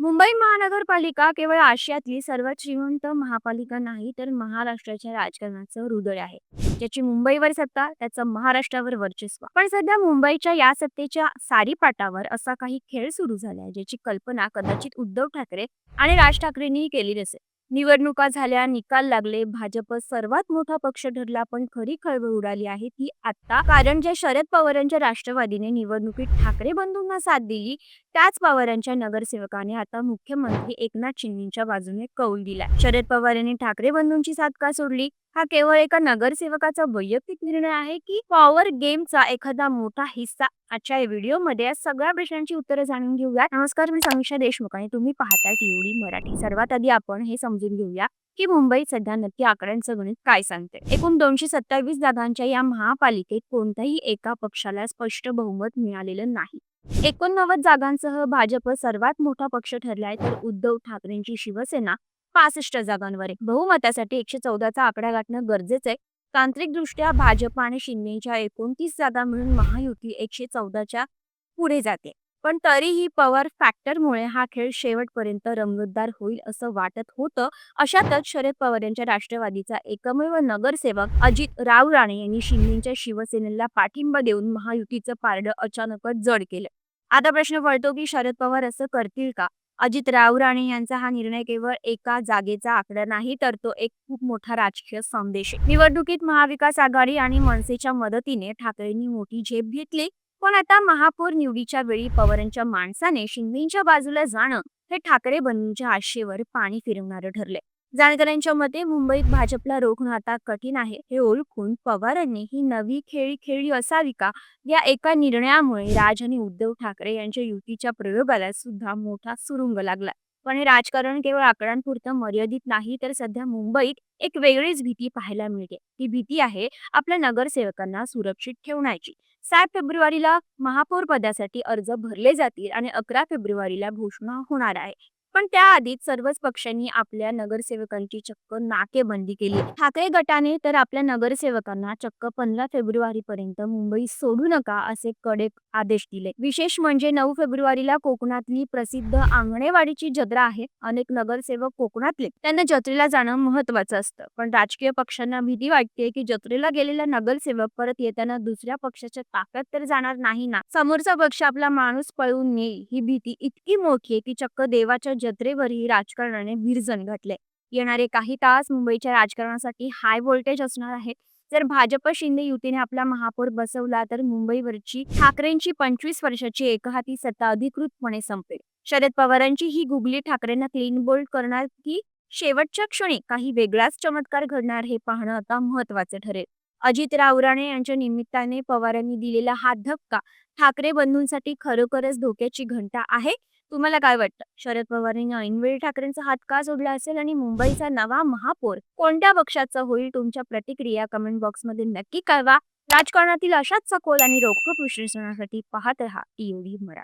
मुंबई महानगरपालिका केवळ आशियातली सर्वात श्रीमंत महापालिका नाही, तर महाराष्ट्राच्या राजकारणाचं हृदय आहे. ज्याची मुंबईवर सत्ता, त्याचं महाराष्ट्रावर वर्चस्व. पण सध्या मुंबईच्या या सत्तेच्या सारीपाटावर असा काही खेळ सुरू झालाय, ज्याची कल्पना कदाचित उद्धव ठाकरे आणि राज ठाकरेंनी केली नसेल. निवडणुका झाल्या, निकाल लागले, भाजप सर्वात मोठा पक्ष ठरला, पण खरी खळबळ उडाली आहे ती आता. कारण ज्या शरद पवारांच्या राष्ट्रवादीने निवडणुकीत ठाकरे बंधूंना साथ दिली, त्याच पवारांच्या नगरसेवकाने आता मुख्यमंत्री एकनाथ शिंदेच्या बाजूने कौल दिलाय. शरद पवार यांनी ठाकरे बंधूंची साथ का सोडली? हा केवळ एका नगरसेवकाचा वैयक्तिक निर्णय आहे की पॉवर गेमचा एखादा मोठा हिस्सा? आजच्या या व्हिडिओमध्ये या सगळ्या प्रश्नांची उत्तरं जाणून घेऊया. नमस्कार, मी समीक्षा देशमुख आणि तुम्ही पाहताय टीओडी मराठी. सर्वात आधी आपण हे समजून घेऊया की मुंबईत सध्या नक्की आकड्यांचं गणित काय सांगते. एकूण 227 जागांच्या या महापालिकेत कोणत्याही एका पक्षाला स्पष्ट बहुमत मिळालेलं नाही. 89 जागांसह भाजप सर्वात मोठा पक्ष ठरलाय, तर उद्धव ठाकरेंची शिवसेना 65 जागांवर आहे. बहुमतासाठी 114चा आकडा गाठणं गरजेचं आहे. तांत्रिकदृष्ट्या भाजप आणि शिंदेच्या 29 जागा मिळून महायुती 114च्या पुढे जाते. पण तरीही पवार फॅक्टरमुळे हा खेळ शेवटपर्यंत रंगतदार होईल असं वाटत होतं. अशातच शरद पवार यांच्या राष्ट्रवादीचा एकमेव नगरसेवक अजित राव राणे यांनी शिंदेच्या शिवसेनेला पाठिंबा देऊन महायुतीचं पारडं अचानकच जड केलं. आता प्रश्न पडतो की शरद पवार असं करतील का? अजित राव राणे यांचा हा निर्णय केवळ एका जागेचा आकडा नाही, तर तो एक खूप मोठा राजकीय संदेश आहे. निवडणुकीत महाविकास आघाडी आणि मनसेच्या मदतीने ठाकरेंनी मोठी झेप घेतली, पण आता महापौर निवडीच्या वेळी पवारांच्या माणसाने शिंदेच्या बाजूला जाणं हे ठाकरे बंधूंच्या आशेवर पाणी फिरवणारं ठरले. जाणकारांच्या मते मुंबईत भाजपला रोखणं आता कठीण आहे हे ओळखून पवारांनी ही नवी खेळी खेळली असावी का? या एका निर्णयामुळे राज आणि उद्धव ठाकरे यांच्या युतीच्या प्रयोगाला सुद्धा मोठा सुरुंग लागला. पण हे राजकारण केवळ आकड्यांपुरतं मर्यादित नाही, तर सध्या मुंबईत एक वेगळीच भीती पाहायला मिळते. ती भीती आहे आपल्या नगरसेवकांना सुरक्षित ठेवण्याची. 7 फेब्रुवारीला महापौर पदासाठी अर्ज भरले जातील आणि 11 फेब्रुवारीला घोषणा होणार आहे. पण त्याआधीच सर्वच पक्षांनी आपल्या नगरसेवकांची चक्क नाकेबंदी केली. ठाकरे गटाने तर आपल्या नगरसेवकांना चक्क 15 फेब्रुवारीपर्यंत मुंबई सोडू नका असे कडक आदेश दिले. विशेष म्हणजे 9 फेब्रुवारीला कोकणातली प्रसिद्ध आंगणेवाडीची जत्रा आहे. अनेक नगरसेवक कोकणातले, त्यांना जत्रेला जाणं महत्वाचं असतं. पण राजकीय पक्षांना भीती वाटते की जत्रेला गेलेला नगरसेवक परत येताना दुसऱ्या पक्षाच्या ताफ्यात तर जाणार नाही ना. समोरचा पक्ष आपला माणूस पळवून नेईल ही भीती इतकी मोठी आहे की चक्क देवाच्या जत्रेवरही राजकारणाने विरजण घातले. येणारे काही तास मुंबईच्या राजकारणासाठी हाय व्होल्टेज असणार आहेत. जर भाजप शिंदे युतीने आपला महापौर बसवला, तर मुंबईवरची ठाकरेंची 25 वर्षाची एकहाती सत्ता अधिकृतपणे संपेल. शरद पवारांची ही गुगली ठाकरेंना क्लीन बोल्ड करणार की शेवटच्या क्षणी काही वेगळाच चमत्कार घडणार हे पाहणं आता महत्वाचं ठरेल. अजित राऊराणे यांच्या निमित्ताने पवारांनी दिलेला हा धक्का ठाकरे बंधूंसाठी खरोखरच धोक्याची घंटा आहे. तुम्हाला काय वाटतं? शरद पवारांनी ऐनवेळी ठाकरेंचा हात का सोडला असेल आणि मुंबईचा नवा महापौर कोणत्या पक्षाचा होईल? तुमच्या प्रतिक्रिया कमेंट बॉक्समध्ये नक्की कळवा. राजकारणातील अशाच सखोल आणि रोखठोक विश्लेषणासाठी पाहत रहा टीओडी मराठी.